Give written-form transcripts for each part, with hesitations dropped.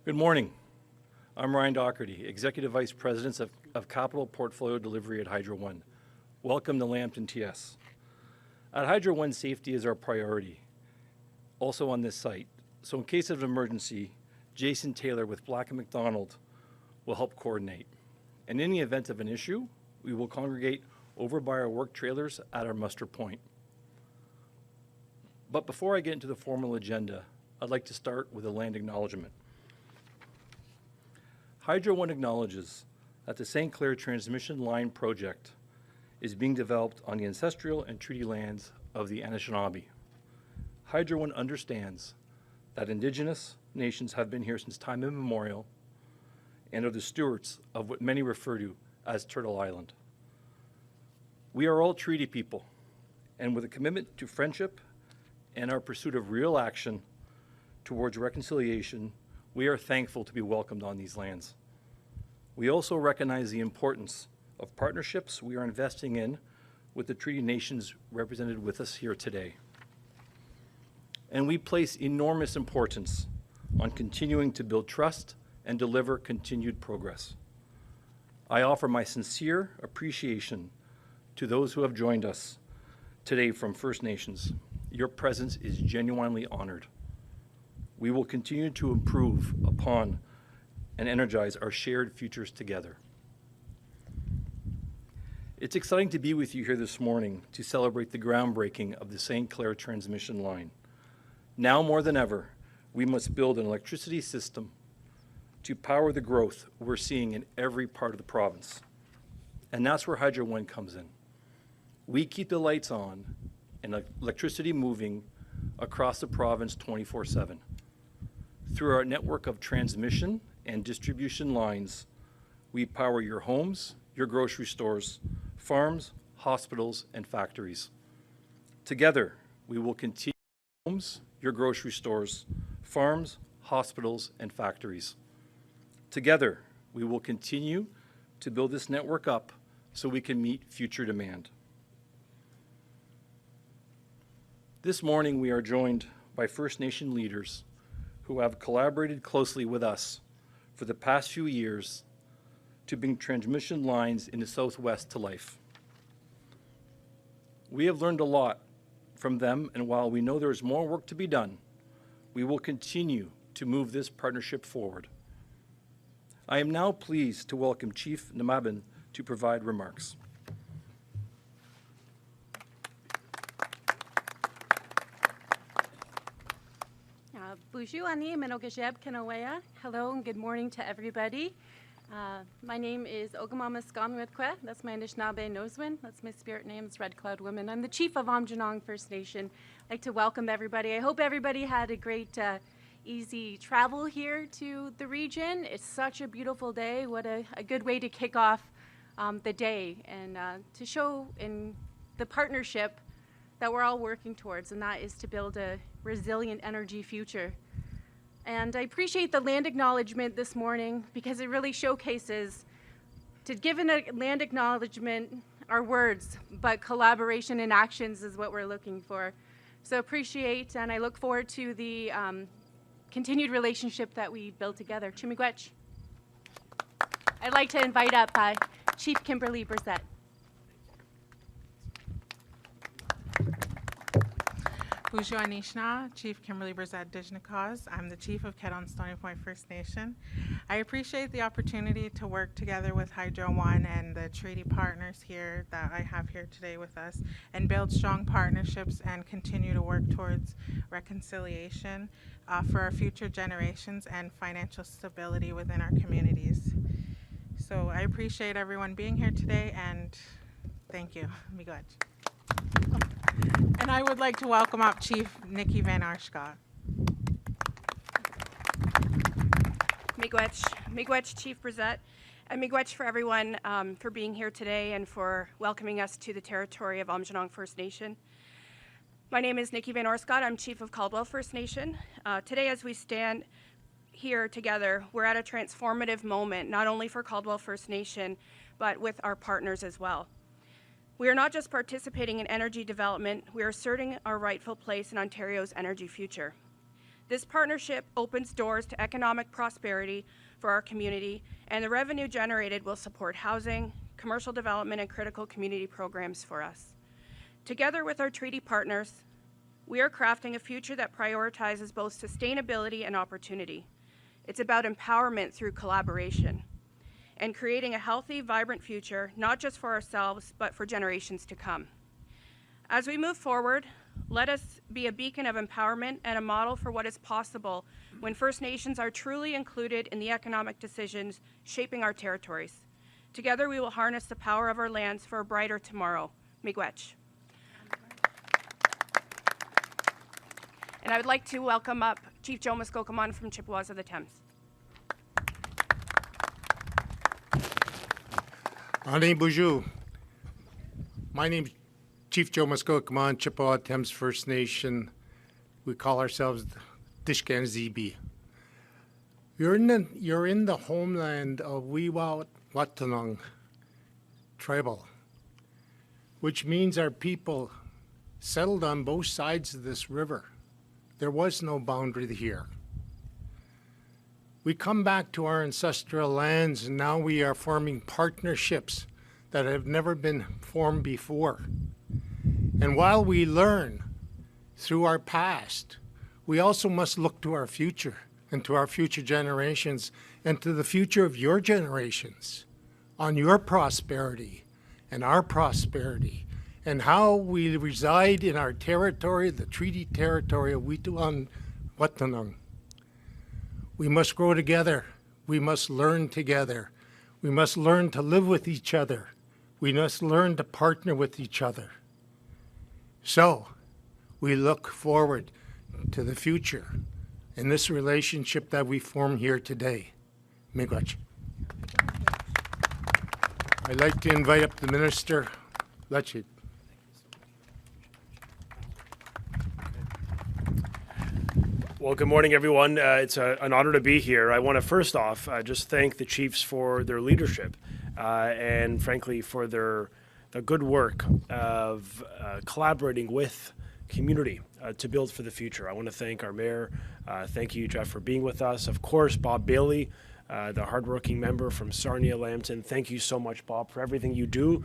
Good morning. I'm Ryan Docherty, Executive Vice President of Capital Portfolio Delivery at Hydro One. Welcome to Lambton TS. At Hydro One, safety is our priority, also on this site. So in case of emergency, Jason Taylor with Black & McDonald will help coordinate. And in the event of an issue, we will congregate over by our work trailers at our muster point. But before I get into the formal agenda, I'd like to start with a land acknowledgement. Hydro One acknowledges that the St. Clair Transmission Line project is being developed on the ancestral and treaty lands of the Anishinaabe. Hydro One understands that Indigenous nations have been here since time immemorial and are the stewards of what many refer to as Turtle Island. We are all treaty people, and with a commitment to friendship and our pursuit of real action towards reconciliation, we are thankful to be welcomed on these lands. We also recognize the importance of partnerships we are investing in with the treaty nations represented with us here today. And we place enormous importance on continuing to build trust and deliver continued progress. I offer my sincere appreciation to those who have joined us today from First Nations. Your presence is genuinely honored. We will continue to improve upon and energize our shared futures together. It's exciting to be with you here this morning to celebrate the groundbreaking of the St. Clair Transmission Line. Now more than ever, we must build an electricity system to power the growth we're seeing in every part of the province. And that's where Hydro One comes in. We keep the lights on and electricity moving across the province 24/7. Through our network of transmission and distribution lines, we power your homes, your grocery stores, farms, hospitals, and factories. Together, we will continue homes, your grocery stores, farms, hospitals, and factories. Together, we will continue to build this network up so we can meet future demand. This morning, we are joined by First Nation leaders who have collaborated closely with us for the past few years to bring transmission lines in the Southwest to life. We have learned a lot from them, and while we know there is more work to be done, we will continue to move this partnership forward. I am now pleased to welcome Chief Nahmabin to provide remarks. Hello and good morning to everybody. My name is Miskokomon. That's my Anishinaabe Noswin. That's my spirit name. It's Red Cloud Woman. I'm the chief of Aamjiwnaang First Nation. I'd like to welcome everybody. I hope everybody had a great, easy travel here to the region. It's such a beautiful day. What a good way to kick off the day and to show in the partnership that we're all working towards, and that is to build a resilient energy future. And I appreciate the land acknowledgement this morning because it really showcases to give a land acknowledgement are words, but collaboration and actions is what we're looking for. So appreciate, and I look forward to the continued relationship that we build together. Chimigwech. I'd like to invite up Chief Kimberly Bressette. Aamjiwnaang, Chief Kimberly Bressette Dijnakaz. I'm the Chief of Kettle and Stony First Nation. I appreciate the opportunity to work together with Hydro One and the treaty partners here that I have here today with us and build strong partnerships and continue to work towards reconciliation for our future generations and financial stability within our communities. So I appreciate everyone being here today and thank you. Miigwech. And I would like to welcome up Chief Nikki van Oirschot. Miigwech, Chief Bressette, and miigwech for everyone for being here today and for welcoming us to the territory of Aamjiwnaang First Nation. My name is Nikki van Oirschot. I'm Chief of Caldwell First Nation. Today, as we stand here together, we're at a transformative moment, not only for Caldwell First Nation, but with our partners as well. We are not just participating in energy development, we are asserting our rightful place in Ontario's energy future. This partnership opens doors to economic prosperity for our community, and the revenue generated will support housing, commercial development, and critical community programs for us. Together with our treaty partners, we are crafting a future that prioritizes both sustainability and opportunity. It's about empowerment through collaboration and creating a healthy, vibrant future, not just for ourselves, but for generations to come. As we move forward, let us be a beacon of empowerment and a model for what is possible when First Nations are truly included in the economic decisions shaping our territories. Together, we will harness the power of our lands for a brighter tomorrow. Miigwech. And I would like to welcome up Chief Joe Miskokomon from Chippewas of the Thames. Bonjour. My name is Chief Joe Miskokomon, Chippewa Thames First Nation. We call ourselves Dishkan ZB. You're in the homeland of Aamjiwnaang tribal, which means our people settled on both sides of this river. There was no boundary here. We come back to our ancestral lands, and now we are forming partnerships that have never been formed before. And while we learn through our past, we also must look to our future and to our future generations and to the future of your generations on your prosperity and our prosperity and how we reside in our territory, the treaty territory of Aamjiwnaang. We must grow together. We must learn together. We must learn to live with each other. We must learn to partner with each other. So, we look forward to the future in this relationship that we form here today. Miigwech. I'd like to invite up the Minister Lecce. Well, good morning, everyone. It's an honor to be here. I want to first off just thank the chiefs for their leadership and, frankly, for the good work of collaborating with community to build for the future. I want to thank our mayor. Thank you, Jeff, for being with us. Of course, Bob Bailey, the hardworking member from Sarnia, Lambton. Thank you so much, Bob, for everything you do.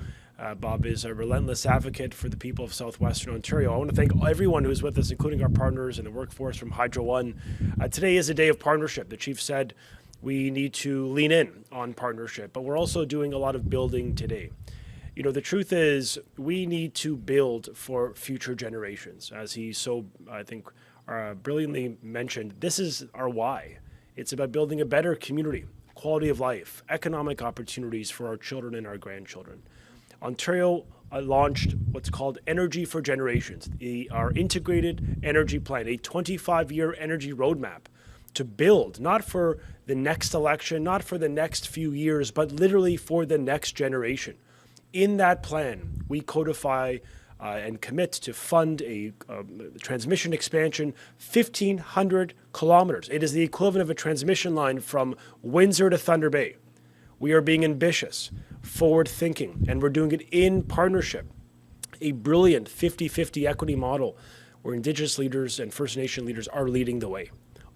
Bob is a relentless advocate for the people of southwestern Ontario. I want to thank everyone who's with us, including our partners and the workforce from Hydro One. Today is a day of partnership. The chief said we need to lean in on partnership, but we're also doing a lot of building today. You know, the truth is we need to build for future generations. As he so, I think, brilliantly mentioned, this is our why. It's about building a better community, quality of life, economic opportunities for our children and our grandchildren. Ontario launched what's called Energy for Generations, our integrated energy plan, a 25-year energy roadmap to build, not for the next election, not for the next few years, but literally for the next generation. In that plan, we codify and commit to fund a transmission expansion 1,500 kilometers. It is the equivalent of a transmission line from Windsor to Thunder Bay. We are being ambitious, forward-thinking, and we're doing it in partnership. A brilliant 50-50 equity model where Indigenous leaders and First Nation leaders are leading the way,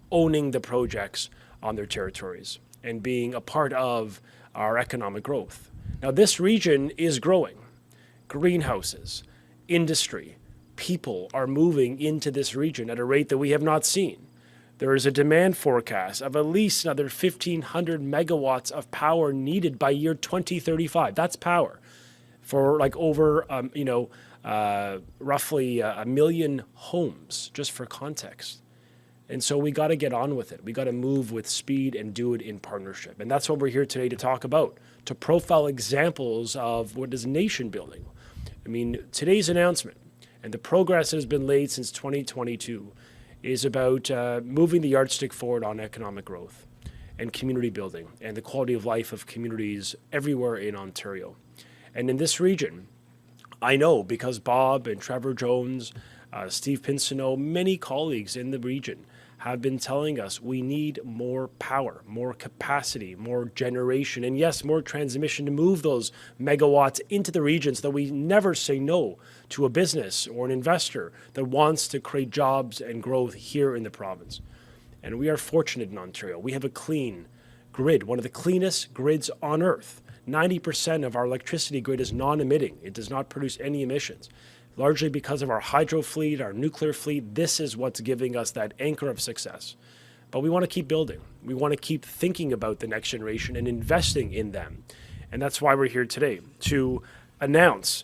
owning the projects on their territories, and being a part of our economic growth. Now, this region is growing. Greenhouses, industry, people are moving into this region at a rate that we have not seen. There is a demand forecast of at least another 1,500 megawatts of power needed by year 2035. That's power for like over, roughly a million homes, just for context. And so we got to get on with it. We got to move with speed and do it in partnership. And that's what we're here today to talk about, to profile examples of what is nation building. I mean, today's announcement and the progress that has been laid since 2022 is about moving the yardstick forward on economic growth and community building and the quality of life of communities everywhere in Ontario. And in this region, I know because Bob and Trevor Jones, Steve Pinsoneau, many colleagues in the region have been telling us we need more power, more capacity, more generation, and yes, more transmission to move those megawatts into the region so that we never say no to a business or an investor that wants to create jobs and growth here in the province. And we are fortunate in Ontario. We have a clean grid, one of the cleanest grids on earth. 90% of our electricity grid is non-emitting. It does not produce any emissions. Largely because of our hydro fleet, our nuclear fleet, this is what's giving us that anchor of success. But we want to keep building. We want to keep thinking about the next generation and investing in them. And that's why we're here today, to announce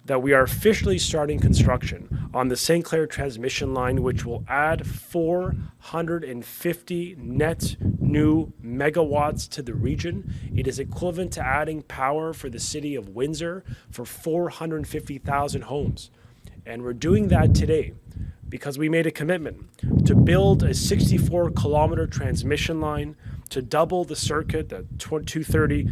that we are officially starting construction on the St. Clair Transmission Line, which will add 450 net new megawatts to the region. It is equivalent to adding power for the city of Windsor for 450,000 homes. And we're doing that today because we made a commitment to build a 64-kilometer transmission line, to double the circuit, the 230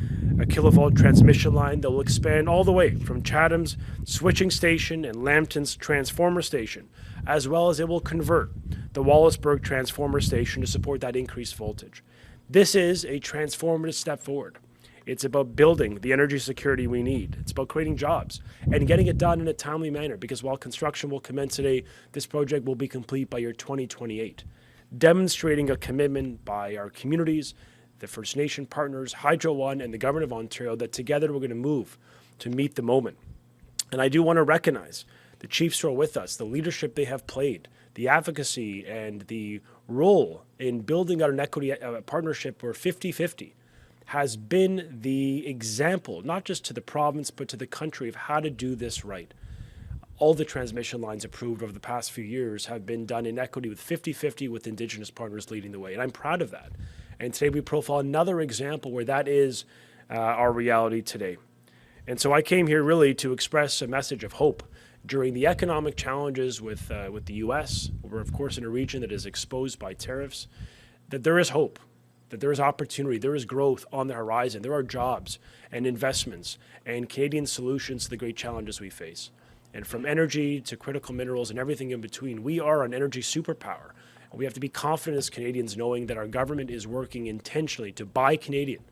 kilovolt transmission line that will expand all the way from Chatham's switching station and Lambton's transformer station, as well as it will convert the Wallaceburg transformer station to support that increased voltage. This is a transformative step forward. It's about building the energy security we need. It's about creating jobs and getting it done in a timely manner, because while construction will commence today, this project will be complete by year 2028. Demonstrating a commitment by our communities, the First Nation partners, Hydro One, and the Government of Ontario that together we're going to move to meet the moment. And I do want to recognize the chiefs who are with us, the leadership they have played, the advocacy and the role in building out an equity partnership where 50-50 has been the example, not just to the province, but to the country of how to do this right. All the transmission lines approved over the past few years have been done in equity with 50-50 with Indigenous partners leading the way. And I'm proud of that. And today we profile another example where that is our reality today. And so I came here really to express a message of hope during the economic challenges with the U.S. We're, of course, in a region that is exposed by tariffs, that there is hope, that there is opportunity, there is growth on the horizon. There are jobs and investments and Canadian solutions to the great challenges we face. And from energy to critical minerals and everything in between, we are an energy superpower. And we have to be confident as Canadians, knowing that our government is working intentionally to buy Canadian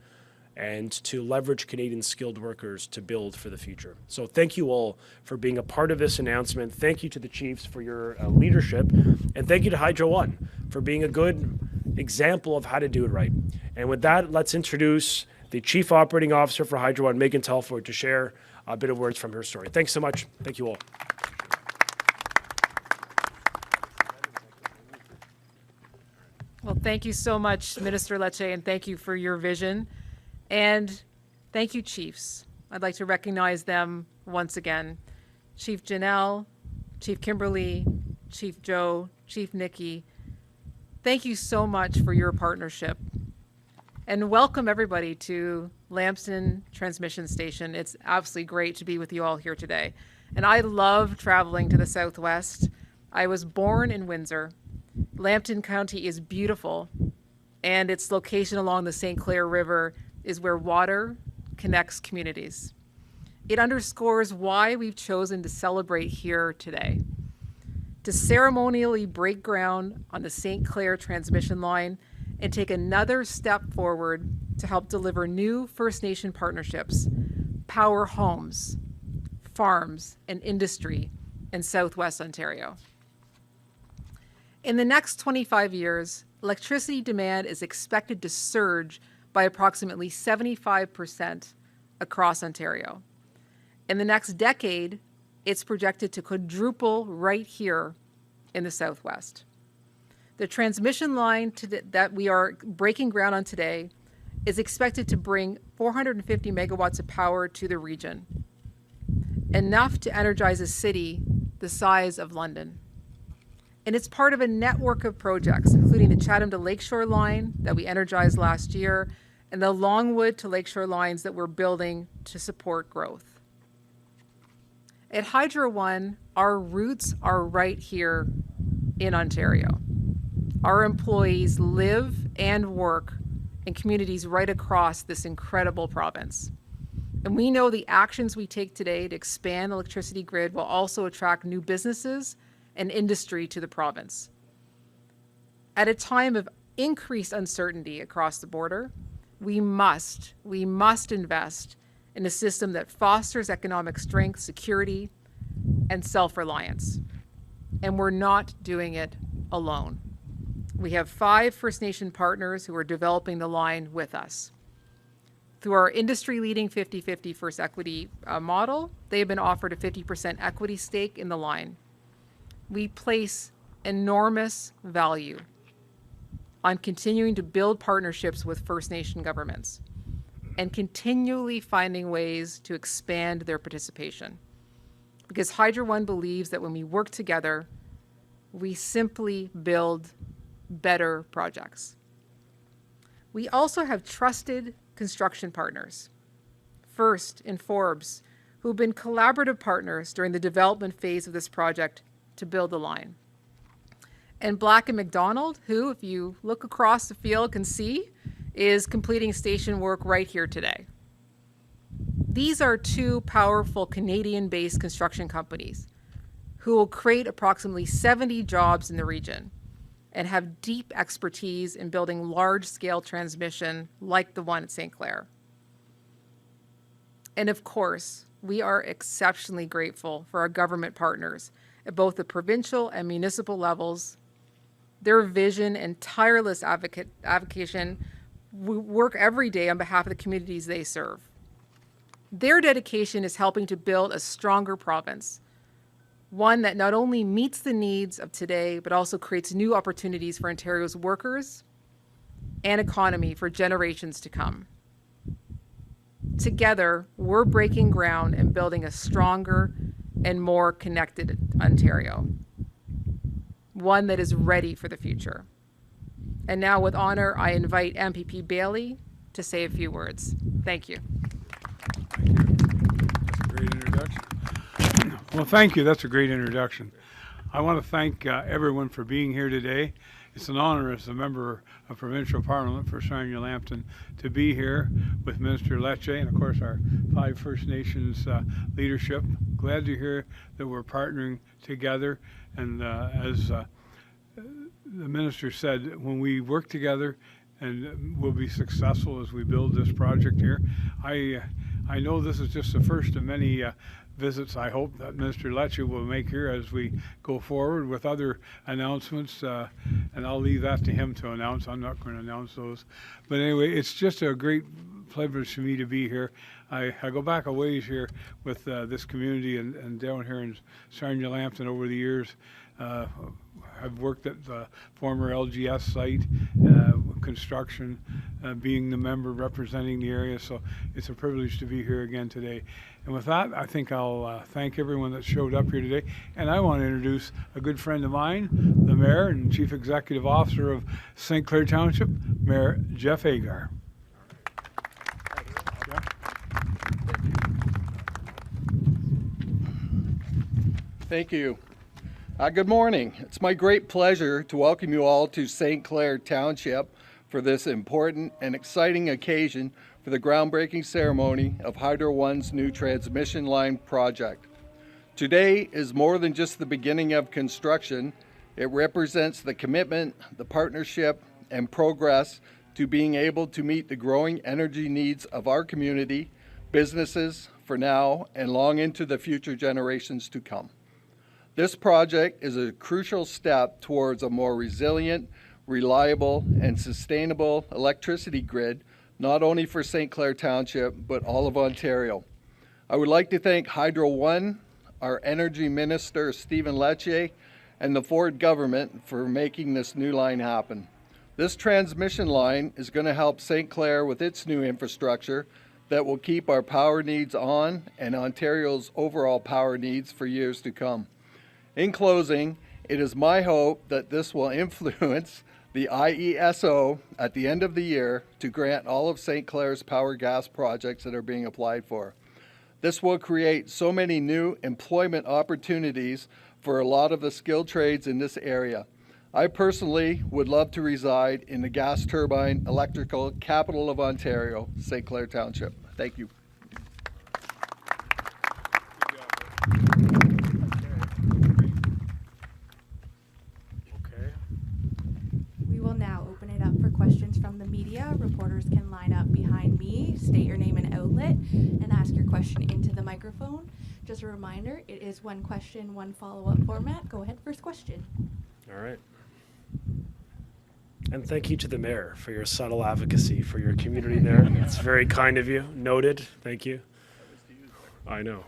and to leverage Canadian skilled workers to build for the future. So thank you all for being a part of this announcement. Thank you to the chiefs for your leadership. And thank you to Hydro One for being a good example of how to do it right. And with that, let's introduce the Chief Operating Officer for Hydro One, Megan Telford, to share a bit of words from her story. Thanks so much. Thank you all. Well, thank you so much, Minister Lecce, and thank you for your vision. And thank you, chiefs. I'd like to recognize them once again. Chief Janelle, Chief Kimberly, Chief Joe, Chief Nikki, thank you so much for your partnership. And welcome everybody to Lambton Transmission Station. It's absolutely great to be with you all here today. And I love traveling to the Southwest. I was born in Windsor. Lambton County is beautiful, and its location along the St. Clair River is where water connects communities. It underscores why we've chosen to celebrate here today. To ceremonially break ground on the St. Clair Transmission Line and take another step forward to help deliver new First Nation partnerships, power homes, farms, and industry in Southwest Ontario. In the next 25 years, electricity demand is expected to surge by approximately 75% across Ontario. In the next decade, it's projected to quadruple right here in the Southwest. The transmission line that we are breaking ground on today is expected to bring 450 megawatts of power to the region, enough to energize a city the size of London. And it's part of a network of projects, including the Chatham to Lakeshore line that we energized last year, and the Longwood to Lakeshore lines that we're building to support growth. At Hydro One, our roots are right here in Ontario. Our employees live and work in communities right across this incredible province. And we know the actions we take today to expand the electricity grid will also attract new businesses and industry to the province. At a time of increased uncertainty across the border, we must invest in a system that fosters economic strength, security, and self-reliance. And we're not doing it alone. We have 5 First Nation partners who are developing the line with us. Through our industry-leading 50-50 First Equity model, they have been offered a 50% equity stake in the line. We place enormous value on continuing to build partnerships with First Nation governments and continually finding ways to expand their participation. Because Hydro One believes that when we work together, we simply build better projects. We also have trusted construction partners. First, in Forbes, who've been collaborative partners during the development phase of this project to build the line. And Black & McDonald, who, if you look across the field, can see, is completing station work right here today. These are 2 powerful Canadian-based construction companies who will create approximately 70 jobs in the region and have deep expertise in building large-scale transmission like the one at St. Clair. And of course, we are exceptionally grateful for our government partners at both the provincial and municipal levels. Their vision and tireless advocation work every day on behalf of the communities they serve. Their dedication is helping to build a stronger province, one that not only meets the needs of today, but also creates new opportunities for Ontario's workers and economy for generations to come. Together, we're breaking ground and building a stronger and more connected Ontario, one that is ready for the future. And now, with honor, I invite MPP Bailey to say a few words. Thank you. Thank you. That's a great introduction. Well, thank you. That's a great introduction. I want to thank everyone for being here today. It's an honor as a member of Provincial Parliament for Sarnia Lambton to be here with Minister Lecce and, of course, our 5 First Nations leadership. Glad to hear that we're partnering together. And as the Minister said, when we work together and we'll be successful as we build this project here. I know this is just the first of many visits I hope that Minister Lecce will make here as we go forward with other announcements, and I'll leave that to him to announce. I'm not going to announce those. But anyway, it's just a great privilege for me to be here. I go back a ways here with this community and down here in Sarnia Lambton over the years. I've worked at the former LGS site, construction, being the member representing the area, so it's a privilege to be here again today. And with that, I think I'll thank everyone that showed up here today. And I want to introduce a good friend of mine, the Mayor and Chief Executive Officer of St. Clair Township, Mayor Jeff Agar. Thank you. Good morning. It's my great pleasure to welcome you all to St. Clair Township for this important and exciting occasion for the groundbreaking ceremony of Hydro One's new transmission line project. Today is more than just the beginning of construction. It represents the commitment, the partnership, and progress to being able to meet the growing energy needs of our community, businesses for now, and long into the future generations to come. This project is a crucial step towards a more resilient, reliable, and sustainable electricity grid, not only for St. Clair Township, but all of Ontario. I would like to thank Hydro One, our Energy Minister Stephen Lecce, and the Ford government for making this new line happen. This transmission line is going to help St. Clair with its new infrastructure that will keep our power needs on and Ontario's overall power needs for years to come. In closing, it is my hope that this will influence the IESO at the end of the year to grant all of St. Clair's power gas projects that are being applied for. This will create so many new employment opportunities for a lot of the skilled trades in this area. I personally would love to reside in the gas turbine electrical capital of Ontario, St. Clair Township. Thank you. We will now open it up for questions from the media. Reporters can line up behind me, state your name and outlet, and ask your question into the microphone. Just a reminder, it is one question, one follow-up format. Go ahead, first question. All right. And thank you to the mayor for your subtle advocacy for your community there. It's very kind of you. Noted. Thank you. I know.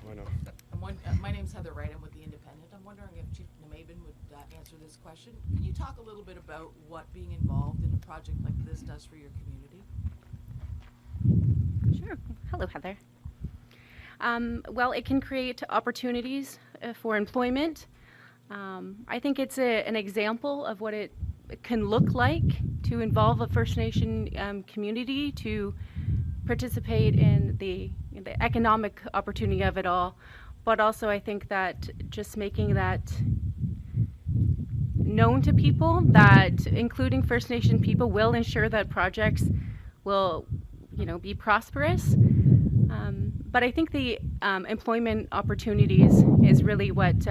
My name's Heather Wright. I'm with The Independent. I'm wondering if Chief Nahmabin would answer this question. Can you talk a little bit about what being involved in a project like this does for your community? Sure. Hello, Heather. Well, it can create opportunities for employment. I think it's an example of what it can look like to involve a First Nation community to participate in the economic opportunity of it all. But also I think that just making that known to people, that including First Nation people, will ensure that projects will, be prosperous. But I think the employment opportunities is really what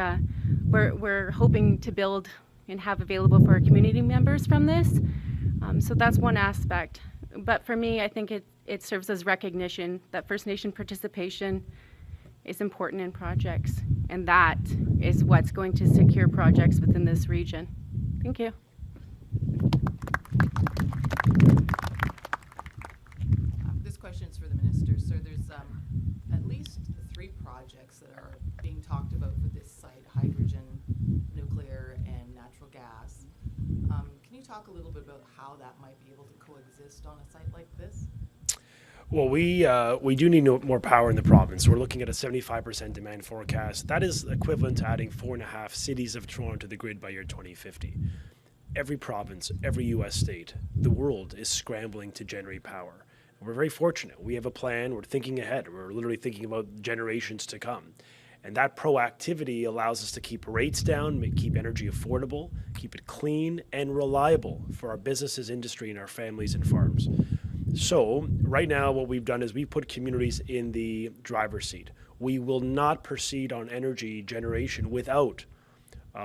we're hoping to build and have available for our community members from this. So that's one aspect. But for me, I think it serves as recognition that First Nation participation is important in projects, and that is what's going to secure projects within this region. Thank you. This question is for the minister. So there's at least 3 projects that are being talked about for this site: hydrogen, nuclear, and natural gas. Can you talk a little bit about how that might be able to coexist on a site like this? Well, we do need more power in the province. We're looking at a 75% demand forecast. That is equivalent to adding 4.5 cities of Toronto to the grid by year 2050. Every province, every U.S. state, the world is scrambling to generate power. We're very fortunate. We have a plan. We're thinking ahead. We're literally thinking about generations to come. And that proactivity allows us to keep rates down, keep energy affordable, keep it clean and reliable for our businesses, industry, and our families and farms. So right now what we've done is we put communities in the driver's seat. We will not proceed on energy generation without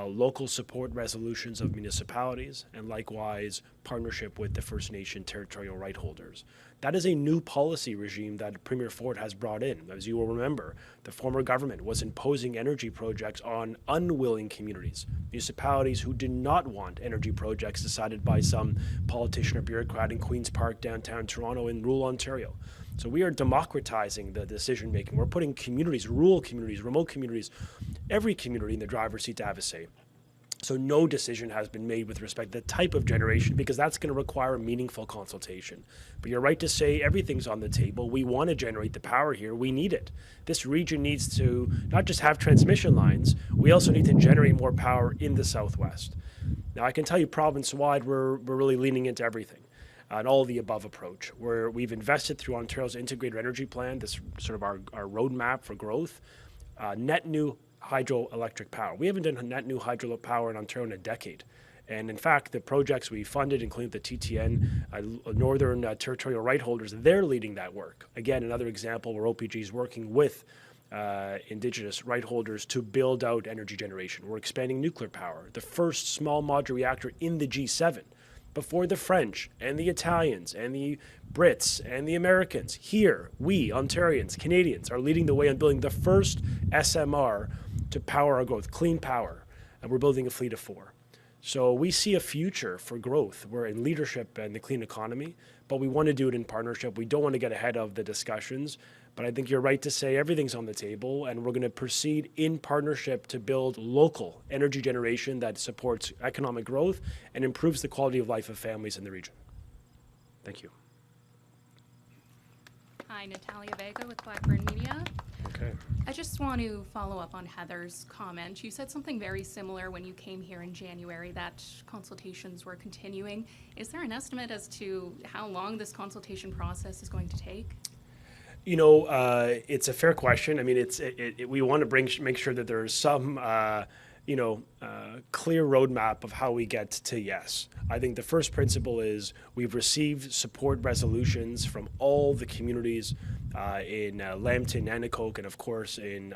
local support resolutions of municipalities and likewise partnership with the First Nation territorial right holders. That is a new policy regime that Premier Ford has brought in. As you will remember, the former government was imposing energy projects on unwilling communities, municipalities who did not want energy projects decided by some politician or bureaucrat in Queen's Park, downtown Toronto, in rural Ontario. So we are democratizing the decision making. We're putting communities, rural communities, remote communities, every community in the driver's seat to have a say. So no decision has been made with respect to the type of generation because that's going to require a meaningful consultation. But you're right to say everything's on the table. We want to generate the power here. We need it. This region needs to not just have transmission lines, we also need to generate more power in the Southwest. Now I can tell you province-wide, we're really leaning into everything. An all of the above approach, where we've invested through Ontario's integrated energy plan, this sort of our roadmap for growth, net new hydroelectric power. We haven't done net new hydro power in Ontario in a decade. And in fact, the projects we funded, including the TTN, Northern Territorial Right holders, they're leading that work. Again, another example where OPG is working with Indigenous right holders to build out energy generation. We're expanding nuclear power, the first small modular reactor in the G7. Before the French and the Italians and the Brits and the Americans, here, we, Ontarians, Canadians, are leading the way on building the first SMR to power our growth, clean power, and we're building a fleet of 4. So we see a future for growth. We're in leadership and the clean economy, but we want to do it in partnership. We don't want to get ahead of the discussions, but I think you're right to say everything's on the table, and we're going to proceed in partnership to build local energy generation that supports economic growth and improves the quality of life of families in the region. Thank you. Hi, Natalia Vega with Blackburn Media. Okay. I just want to follow up on Heather's comment. You said something very similar when you came here in January, that consultations were continuing. Is there an estimate as to how long this consultation process is going to take? You know, it's a fair question. I mean, we want to make sure that there's some, clear roadmap of how we get to yes. I think the first principle is we've received support resolutions from all the communities in Lambton, Nanticoke, and of course in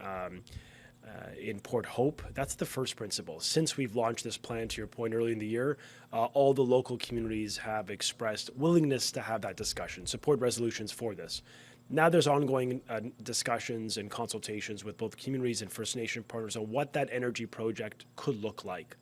Port Hope. That's the first principle. Since we've launched this plan, to your point early in the year, all the local communities have expressed willingness to have that discussion, support resolutions for this. Now there's ongoing discussions and consultations with both communities and First Nation partners on what that energy project could look like.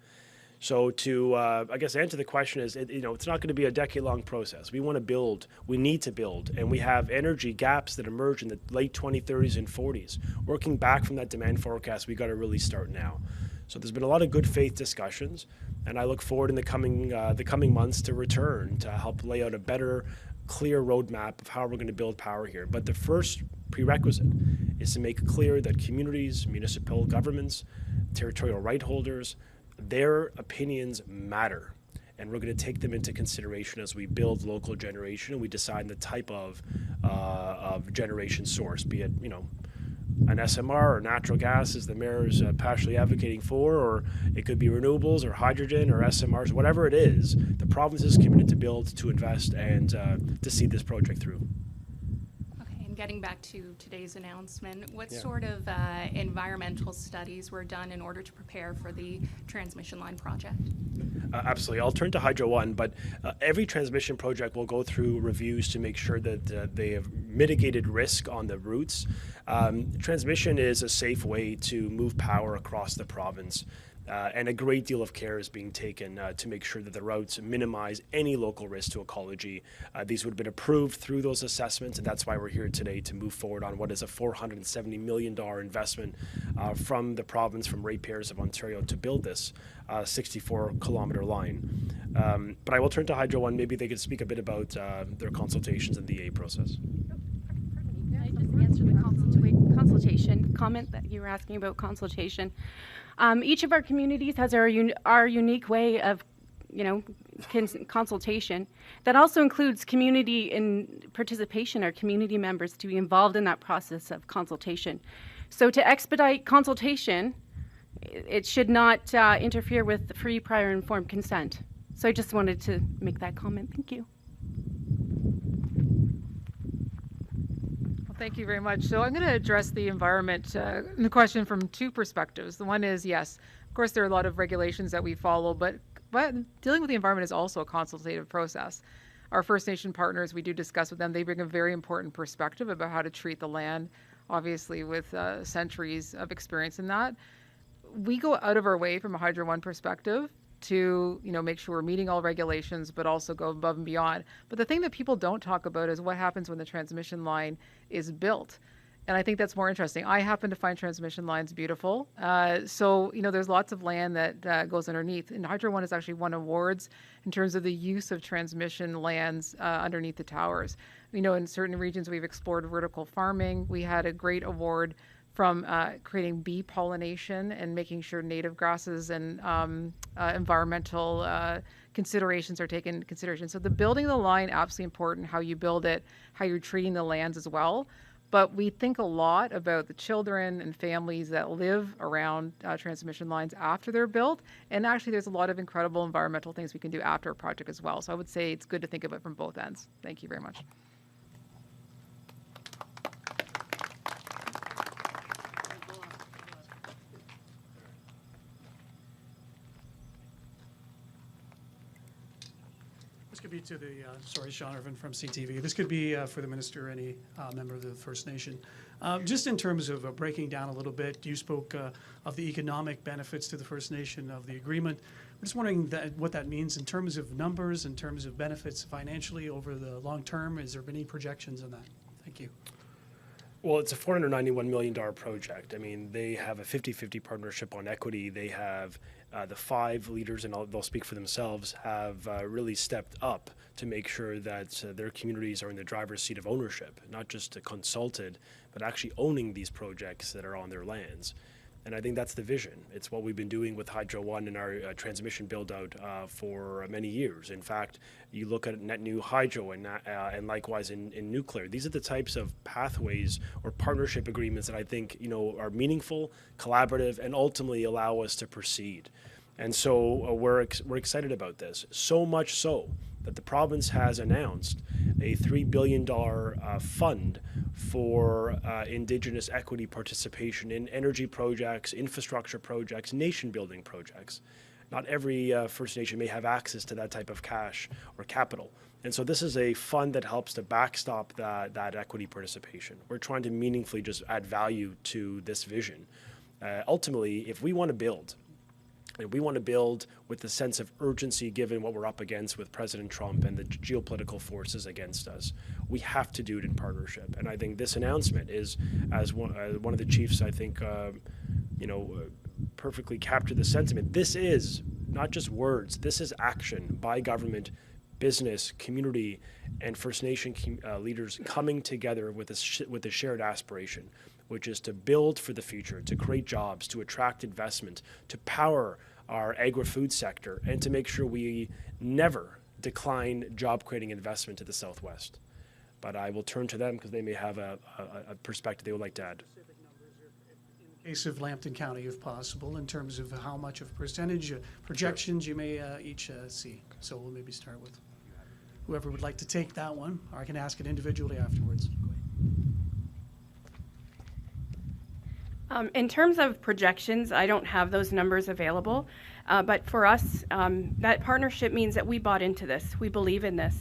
So to, I guess, answer the question is, it's not going to be a decade-long process. We want to build, we need to build, and we have energy gaps that emerge in the late 2030s and 40s. Working back from that demand forecast, we got to really start now. So there's been a lot of good faith discussions, and I look forward in the coming months to return to help lay out a better, clear roadmap of how we're going to build power here. But the first prerequisite is to make clear that communities, municipal governments, territorial right holders, their opinions matter, and we're going to take them into consideration as we build local generation and we decide the type of generation source, be it an SMR or natural gas, as the mayor is passionately advocating for, or it could be renewables or hydrogen or SMRs, whatever it is. The province is committed to build, to invest, and to see this project through. Getting back to today's announcement, what sort of environmental studies were done in order to prepare for the transmission line project? Absolutely. I'll turn to Hydro One, but every transmission project will go through reviews to make sure that they have mitigated risk on the routes. Transmission is a safe way to move power across the province. And a great deal of care is being taken to make sure that the routes minimize any local risk to ecology. These would have been approved through those assessments, and that's why we're here today to move forward on what is a $470 million investment from the province, from ratepayers of Ontario, to build this 64-kilometer line. But I will turn to Hydro One. Maybe they could speak a bit about their consultations and the EA process. Can I just answer the consultation comment that you were asking about consultation? Each of our communities has our unique way of, consultation. That also includes community in participation, or community members to be involved in that process of consultation. So to expedite consultation, it should not interfere with free, prior, informed consent. So I just wanted to make that comment. Thank you. Thank you very much. So I'm going to address the environment the question from two perspectives. The one is, yes, of course, there are a lot of regulations that we follow, but dealing with the environment is also a consultative process. Our First Nation partners, we do discuss with them. They bring a very important perspective about how to treat the land, obviously with centuries of experience in that. We go out of our way from a Hydro One perspective to make sure we're meeting all regulations, but also go above and beyond. But the thing that people don't talk about is what happens when the transmission line is built. And I think that's more interesting. I happen to find transmission lines beautiful. So there's lots of land that goes underneath. And Hydro One has actually won awards in terms of the use of transmission lands underneath the towers. In certain regions, we've explored vertical farming. We had a great award from creating bee pollination and making sure native grasses and environmental considerations are taken into consideration. So the building of the line, absolutely important, how you build it, how you're treating the lands as well. But we think a lot about the children and families that live around transmission lines after they're built. And actually, there's a lot of incredible environmental things we can do after a project as well. So I would say it's good to think of it from both ends. Thank you very much. Could be to the, Sean Irvin from CTV. This could be for the minister or any member of the First Nation. Just in terms of breaking down a little bit, you spoke of the economic benefits to the First Nation of the agreement. I'm just wondering what that means in terms of numbers, in terms of benefits financially over the long term. Has there been any projections on that? Thank you. Well, it's a $491 million project. I mean, they have a 50-50 partnership on equity. They have the 5 leaders, and they'll speak for themselves, have really stepped up to make sure that their communities are in the driver's seat of ownership, not just consulted, but actually owning these projects that are on their lands. And I think that's the vision. It's what we've been doing with Hydro One and our transmission build-out for many years. In fact, you look at net new hydro and likewise in nuclear. These are the types of pathways or partnership agreements that I think are meaningful, collaborative, and ultimately allow us to proceed. And so we're excited about this. So much so that the province has announced a $3 billion fund for Indigenous equity participation in energy projects, infrastructure projects, nation-building projects. Not every First Nation may have access to that type of cash or capital. And so this is a fund that helps to backstop that equity participation. We're trying to meaningfully just add value to this vision. Ultimately, if we want to build, And we want to build with a sense of urgency given what we're up against with President Trump and the geopolitical forces against us. We have to do it in partnership. And I think this announcement is, as one of the chiefs, I think, perfectly captured the sentiment. This is not just words. This is action by government, business, community, and First Nation leaders coming together with a shared aspiration, which is to build for the future, to create jobs, to attract investment, to power our agri-food sector, and to make sure we never decline job-creating investment to the Southwest. But I will turn to them because they may have a perspective they would like to add. Case of Lambton County, if possible, in terms of how much of percentage projections you may each see. So we'll maybe start with whoever would like to take that one, or I can ask it individually afterwards. In terms of projections, I don't have those numbers available, but for us, that partnership means that we bought into this. We believe in this.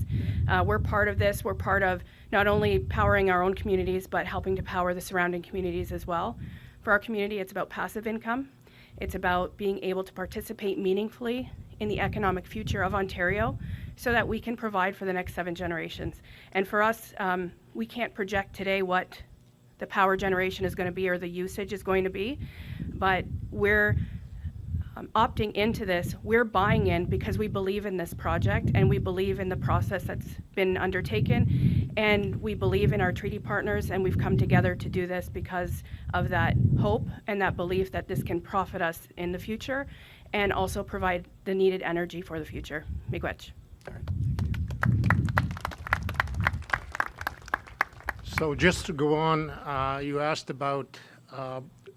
We're part of this. We're part of not only powering our own communities, but helping to power the surrounding communities as well. For our community, it's about passive income. It's about being able to participate meaningfully in the economic future of Ontario so that we can provide for the next 7 generations. And for us, we can't project today what the power generation is going to be or the usage is going to be, but we're opting into this. We're buying in because we believe in this project and we believe in the process that's been undertaken, and we believe in our treaty partners, and we've come together to do this because of that hope and that belief that this can profit us in the future and also provide the needed energy for the future. Miigwech. So just to go on, you asked about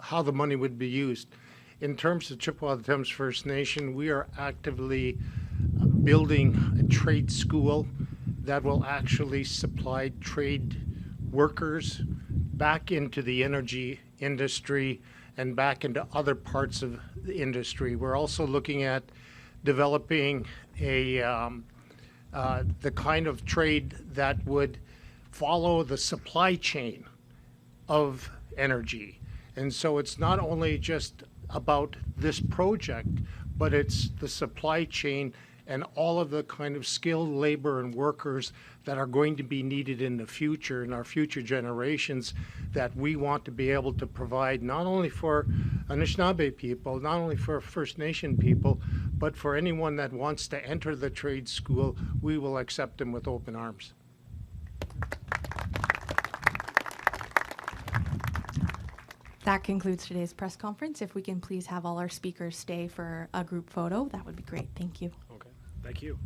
how the money would be used. In terms of Chippewa Thames First Nation, we are actively building a trade school that will actually supply trade workers back into the energy industry and back into other parts of the industry. We're also looking at developing the kind of trade that would follow the supply chain of energy. And so it's not only just about this project, but it's the supply chain and all of the kind of skilled labor and workers that are going to be needed in the future, in our future generations, that we want to be able to provide not only for Anishinaabe people, not only for First Nation people, but for anyone that wants to enter the trade school. We will accept them with open arms. That concludes today's press conference. If we can please have all our speakers stay for a group photo, that would be great. Thank you. Okay, thank you.